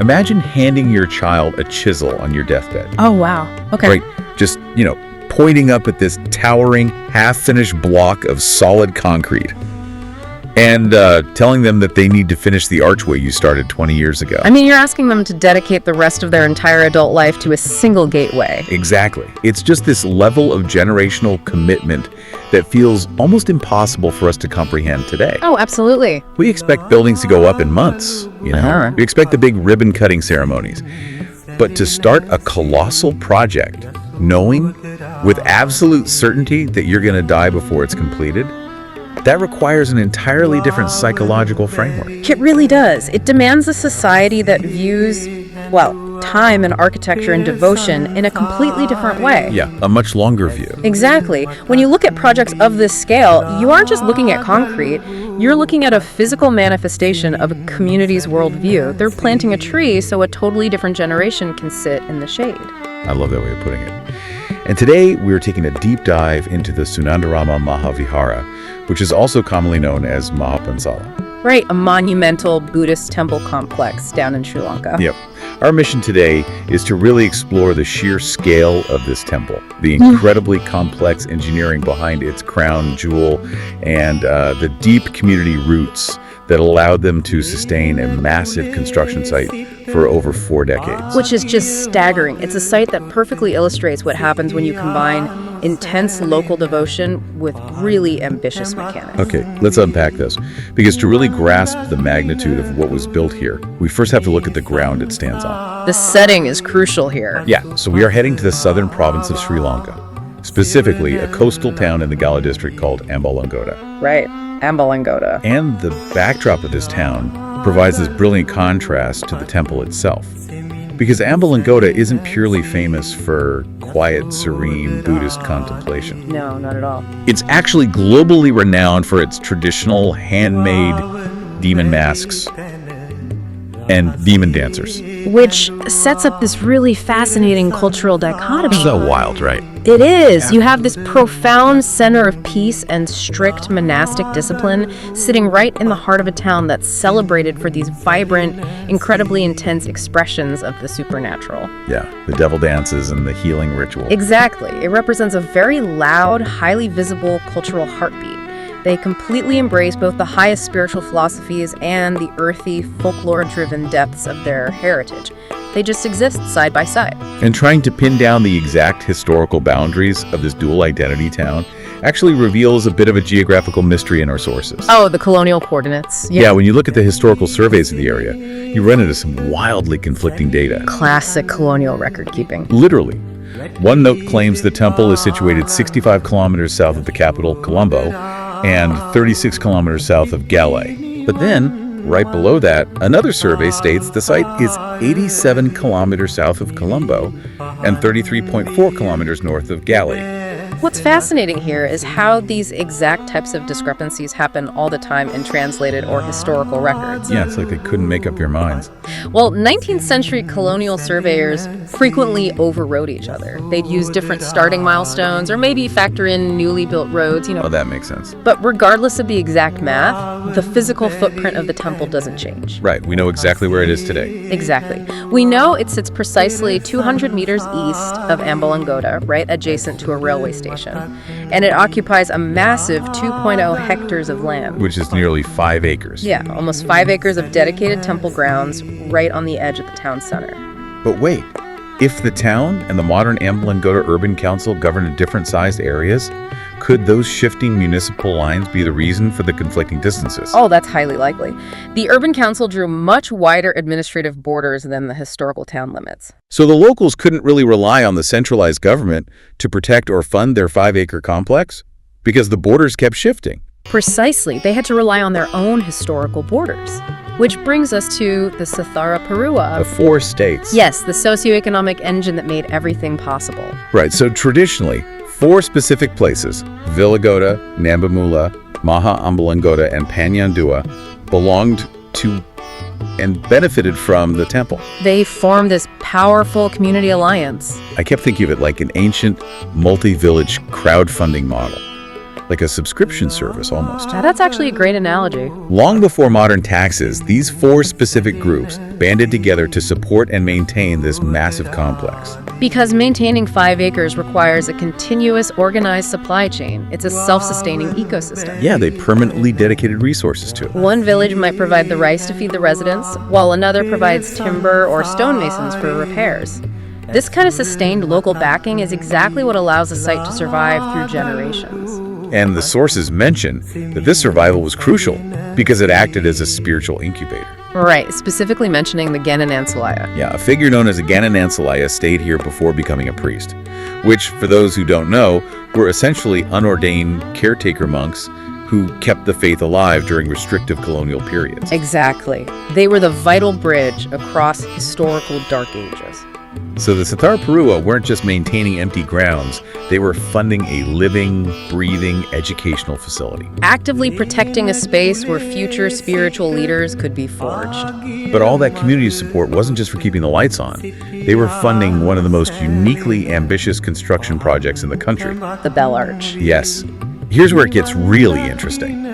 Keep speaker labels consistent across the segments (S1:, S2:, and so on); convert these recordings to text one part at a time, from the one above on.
S1: Imagine handing your child a chisel on your deathbed.
S2: Oh, wow. Okay.
S1: Right? Just, pointing up at this towering, half-finished block of solid concrete and telling them that they need to finish the archway you started 20 years ago.
S2: I mean, you're asking them to dedicate the rest of their entire adult life to a single gateway.
S1: Exactly. It's just this level of generational commitment that feels almost impossible for us to comprehend today.
S2: Oh, absolutely.
S1: We expect buildings to go up in months,
S2: Uh-huh.
S1: We expect the big ribbon-cutting ceremonies. But to start a colossal project, knowing with absolute certainty that you're going to die before it's completed, that requires an entirely different psychological framework.
S2: It really does. It demands a society that views, time and architecture and devotion in a completely different way.
S1: Yeah, a much longer view.
S2: Exactly. When you look at projects of this scale, you aren't just looking at concrete, you're looking at a physical manifestation of a community's worldview. They're planting a tree so a totally different generation can sit in the shade.
S1: I love that way of putting it. And today we're taking a deep dive into the Sunandarama Maha Viharaya, which is also commonly known as Mahapansala.
S2: Right, a monumental Buddhist temple complex down in Sri Lanka.
S1: Yep. Our mission today is to really explore the sheer scale of this temple, the incredibly complex engineering behind its crown jewel, and the deep community roots that allowed them to sustain a massive construction site for over 4 decades.
S2: Which is just staggering. It's a site that perfectly illustrates what happens when you combine intense local devotion with really ambitious mechanics.
S1: Okay, let's unpack this. Because to really grasp the magnitude of what was built here, we first have to look at the ground it stands on.
S2: The setting is crucial here.
S1: Yeah, so we are heading to the southern province of Sri Lanka, specifically a coastal town in the Gala district called Ambalangoda.
S2: Right, Ambalangoda.
S1: And the backdrop of this town provides this brilliant contrast to the temple itself. Because Ambalangoda isn't purely famous for quiet, serene Buddhist contemplation.
S2: No, not at all.
S1: It's actually globally renowned for its traditional handmade demon masks and demon dancers.
S2: Which sets up this really fascinating cultural dichotomy.
S1: So wild, right?
S2: It is. You have this profound center of peace and strict monastic discipline sitting right in the heart of a town that's celebrated for these vibrant, incredibly intense expressions of the supernatural.
S1: Yeah, the devil dances and the healing ritual.
S2: Exactly. It represents a very loud, highly visible cultural heartbeat. They completely embrace both the highest spiritual philosophies and the earthy, folklore-driven depths of their heritage. They just exist side by side.
S1: And trying to pin down the exact historical boundaries of this dual identity town actually reveals a bit of a geographical mystery in our sources.
S2: Oh, the colonial coordinates.
S1: Yeah, when you look at the historical surveys of the area, you run into some wildly conflicting data.
S2: Classic colonial record keeping.
S1: Literally. One note claims the temple is situated 65 kilometers south of the capital, Colombo, and 36 kilometers south of Galway. But then, right below that, another survey states the site is 87 kilometers south of Colombo and 33.4 kilometers north of Galway.
S2: What's fascinating here is how these exact types of discrepancies happen all the time in translated or historical records.
S1: Yeah, it's like they couldn't make up their minds.
S2: Well, 19th century colonial surveyors frequently overrode each other. They'd use different starting milestones or maybe factor in newly built roads,
S1: Oh, that makes sense.
S2: But regardless of the exact math, the physical footprint of the temple doesn't change.
S1: Right, we know exactly where it is today.
S2: Exactly. We know it sits precisely 200 meters east of Ambalangoda, right adjacent to a railway station. And it occupies a massive 2.0 hectares of land.
S1: Which is nearly 5 acres.
S2: Yeah, almost 5 acres of dedicated temple grounds right on the edge of the town center.
S1: But wait, if the town and the modern Ambalangoda Urban Council govern in different sized areas, could those shifting municipal lines be the reason for the conflicting distances?
S2: Oh, that's highly likely. The Urban Council drew much wider administrative borders than the historical town limits.
S1: So the locals couldn't really rely on the centralized government to protect or fund their 5-acre complex? Because the borders kept shifting.
S2: Precisely. They had to rely on their own historical borders. Which brings us to the Sathara Parua.
S1: The 4 states.
S2: Yes, the socioeconomic engine that made everything possible.
S1: Right, so traditionally, 4 specific places, Villagoda, Nambamula, Maha Ambalangoda, and Panyandua, belonged to and benefited from the temple.
S2: They formed this powerful community alliance.
S1: I kept thinking of it like an ancient multi-village crowdfunding model. like a subscription service almost.
S2: That's actually a great analogy.
S1: Long before modern taxes, these 4 specific groups banded together to support and maintain this massive complex.
S2: Because maintaining 5 acres requires a continuous, organized supply chain. It's a self-sustaining ecosystem.
S1: Yeah, they permanently dedicated resources to it.
S2: One village might provide the rice to feed the residents, while another provides timber or stonemasons for repairs. This kind of sustained local backing is exactly what allows a site to survive through generations.
S1: And the sources mention that this survival was crucial because it acted as a spiritual incubator.
S2: Right, specifically mentioning the Genin Ancillaya.
S1: Yeah, a figure known as a Genin Ancillaya stayed here before becoming a priest, which, for those who don't know, were essentially unordained caretaker monks who kept the faith alive during restrictive colonial periods.
S2: Exactly. They were the vital bridge across historical dark ages.
S1: So the Satar Perua weren't just maintaining empty grounds, they were funding a living, breathing educational facility.
S2: Actively protecting a space where future spiritual leaders could be forged.
S1: But all that community support wasn't just for keeping the lights on. They were funding one of the most uniquely ambitious construction projects in the country.
S2: The Bell Arch.
S1: Yes. Here's where it gets really interesting.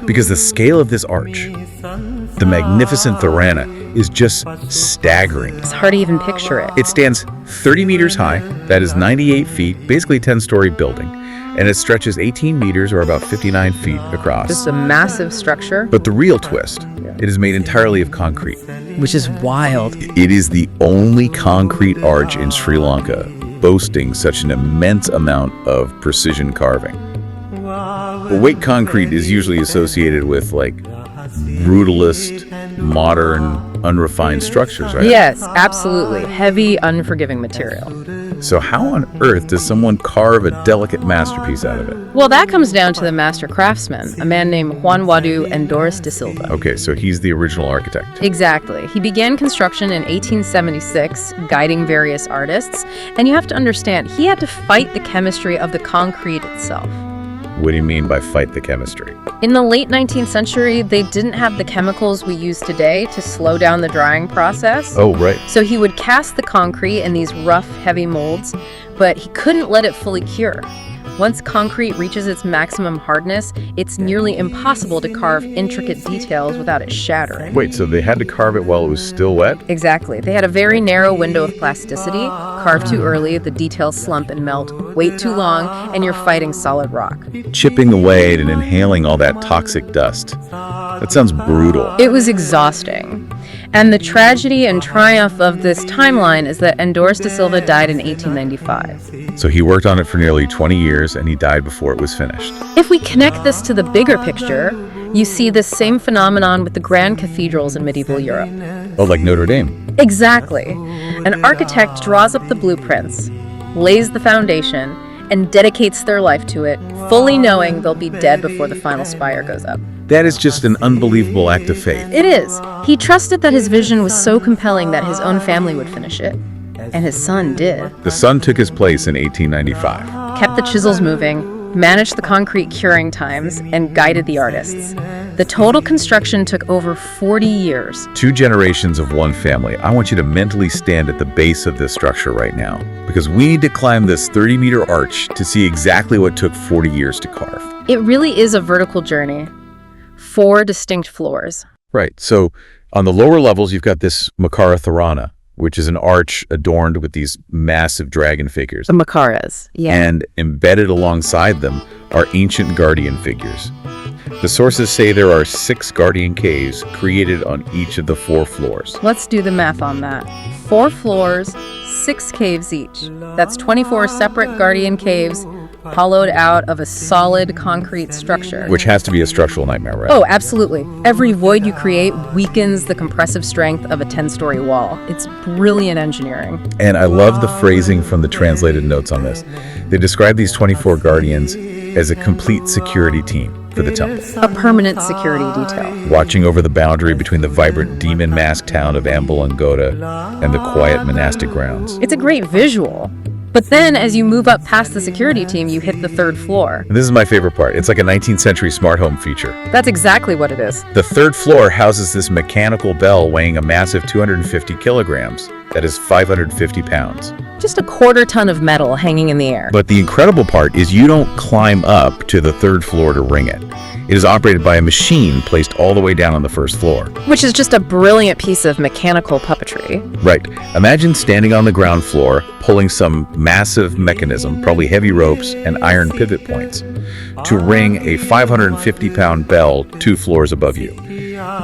S1: Because the scale of this arch, the magnificent Tharana, is just staggering.
S2: It's hard to even picture it.
S1: It stands 30 meters high, that is 98 feet, basically a 10-story building, and it stretches 18 meters or about 59 feet across.
S2: Just a massive structure.
S1: But the real twist, it is made entirely of concrete.
S2: Which is wild.
S1: It is the only concrete arch in Sri Lanka, boasting such an immense amount of precision carving. But weight concrete is usually associated with, like, brutalist, modern, unrefined structures, right?
S2: Yes, absolutely. Heavy, unforgiving material.
S1: So how on earth does someone carve a delicate masterpiece out of it?
S2: Well, that comes down to the master craftsman, a man named Juan Wadu Endores de Silva.
S1: Okay, so he's the original architect.
S2: Exactly. He began construction in 1876, guiding various artists. And you have to understand, he had to fight the chemistry of the concrete itself.
S1: What do you mean by fight the chemistry?
S2: In the late 19th century, they didn't have the chemicals we use today to slow down the drying process.
S1: Oh, right.
S2: So he would cast the concrete in these rough, heavy molds, but he couldn't let it fully cure. Once concrete reaches its maximum hardness, it's nearly impossible to carve intricate details without it shattering.
S1: Wait, so they had to carve it while it was still wet?
S2: Exactly. They had a very narrow window of plasticity. Carve too early, the details slump and melt. Wait too long, and you're fighting solid rock.
S1: Chipping away and inhaling all that toxic dust. That sounds brutal.
S2: It was exhausting. And the tragedy and triumph of this timeline is that Endores de Silva died in 1895.
S1: So he worked on it for nearly 20 years and he died before it was finished.
S2: If we connect this to the bigger picture, you see this same phenomenon with the grand cathedrals in medieval Europe.
S1: Oh, like Notre Dame.
S2: Exactly. An architect draws up the blueprints, lays the foundation, and dedicates their life to it, fully knowing they'll be dead before the final spire goes up.
S1: That is just an unbelievable act of faith.
S2: It is. He trusted that his vision was so compelling that his own family would finish it. And his son did.
S1: The son took his place in 1895.
S2: Kept the chisels moving, managed the concrete curing times, and guided the artists. The total construction took over 40 years.
S1: 2 generations of one family. I want you to mentally stand at the base of this structure right now, because we need to climb this 30-meter arch to see exactly what took 40 years to carve.
S2: It really is a vertical journey. 4 distinct floors.
S1: Right. So on the lower levels, you've got this Makara Tharana, which is an arch adorned with these massive dragon figures.
S2: The Makaras, yeah.
S1: And embedded alongside them are ancient guardian figures. The sources say there are 6 guardian caves created on each of the 4 floors.
S2: Let's do the math on that. 4 floors, 6 caves each. That's 24 separate guardian caves hollowed out of a solid concrete structure.
S1: Which has to be a structural nightmare, right?
S2: Oh, absolutely. Every void you create weakens the compressive strength of a 10-story wall. It's brilliant engineering.
S1: And I love the phrasing from the translated notes on this. They describe these 24 guardians as a complete security team for the temple.
S2: A permanent security detail.
S1: Watching over the boundary between the vibrant demon-masked town of Ambalangoda and the quiet monastic grounds.
S2: It's a great visual. But then, as you move up past the security team, you hit the 3rd floor.
S1: And this is my favorite part. It's like a 19th century smart home feature.
S2: That's exactly what it is.
S1: The 3rd floor houses this mechanical bell weighing a massive 250 kilograms. That is 550 pounds.
S2: Just a quarter ton of metal hanging in the air.
S1: But the incredible part is you don't climb up to the third floor to ring it. It is operated by a machine placed all the way down on the first floor.
S2: Which is just a brilliant piece of mechanical puppetry.
S1: Right. Imagine standing on the ground floor, pulling some massive mechanism, probably heavy ropes and iron pivot points, to ring a 550-pound bell 2 floors above you,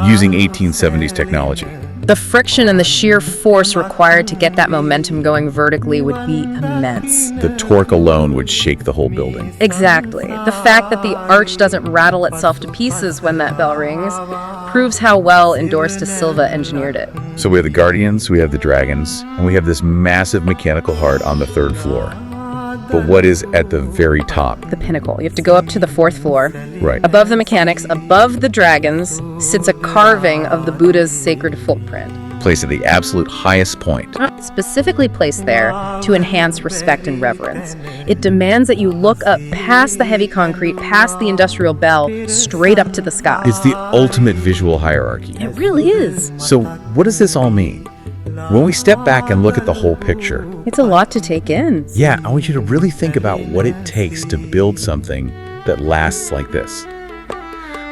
S1: using 1870s technology.
S2: The friction and the sheer force required to get that momentum going vertically would be immense.
S1: The torque alone would shake the whole building.
S2: Exactly. The fact that the arch doesn't rattle itself to pieces when that bell rings proves how well Endorse de Silva engineered it.
S1: So we have the Guardians, we have the Dragons, and we have this massive mechanical heart on the 3rd floor. But what is at the very top?
S2: The pinnacle. You have to go up to the 4th floor.
S1: Right.
S2: Above the mechanics, above the dragons, sits a carving of the Buddha's sacred footprint.
S1: Placed at the absolute highest point.
S2: Specifically placed there to enhance respect and reverence. It demands that you look up past the heavy concrete, past the industrial bell, straight up to the sky.
S1: It's the ultimate visual hierarchy.
S2: It really is.
S1: So what does this all mean? When we step back and look at the whole picture,
S2: It's a lot to take in.
S1: yeah, I want you to really think about what it takes to build something that lasts like this.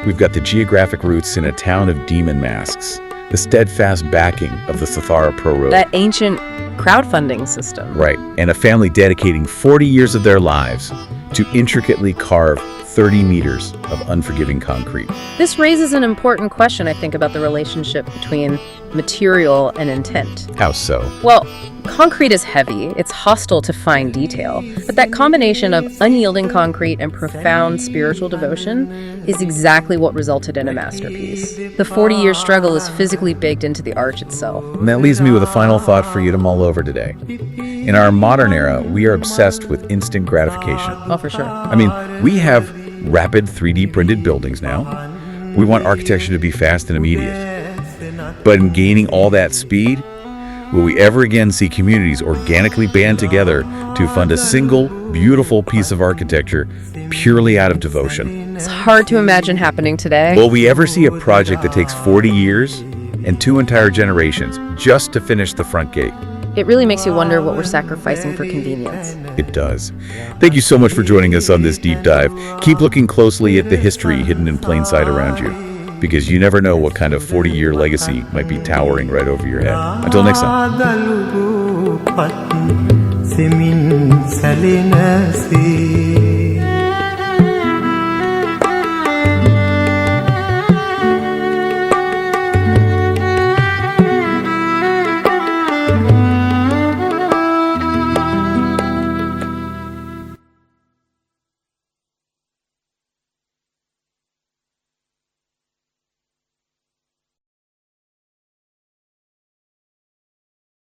S1: We've got the geographic roots in a town of demon masks, the steadfast backing of the Sathara Pro Road.
S2: That ancient crowdfunding system.
S1: Right, and a family dedicating 40 years of their lives to intricately carve 30 meters of unforgiving concrete.
S2: This raises an important question, I think, about the relationship between material and intent.
S1: How so?
S2: Well, concrete is heavy, it's hostile to fine detail, but that combination of unyielding concrete and profound spiritual devotion is exactly what resulted in a masterpiece. The 40-year struggle is physically baked into the arch itself.
S1: And that leaves me with a final thought for you to mull over today. In our modern era, we are obsessed with instant gratification.
S2: Oh, for sure.
S1: I mean, we have rapid 3D printed buildings now. We want architecture to be fast and immediate. But in gaining all that speed, will we ever again see communities organically band together to fund a single, beautiful piece of architecture purely out of devotion?
S2: It's hard to imagine happening today.
S1: Will we ever see a project that takes 40 years and 2 entire generations just to finish the front gate?
S2: It really makes you wonder what we're sacrificing for convenience.
S1: It does. Thank you so much for joining us on this deep dive. Keep looking closely at the history hidden in plain sight around you, because you never know what kind of 40-year legacy might be towering right over your head. Until next time.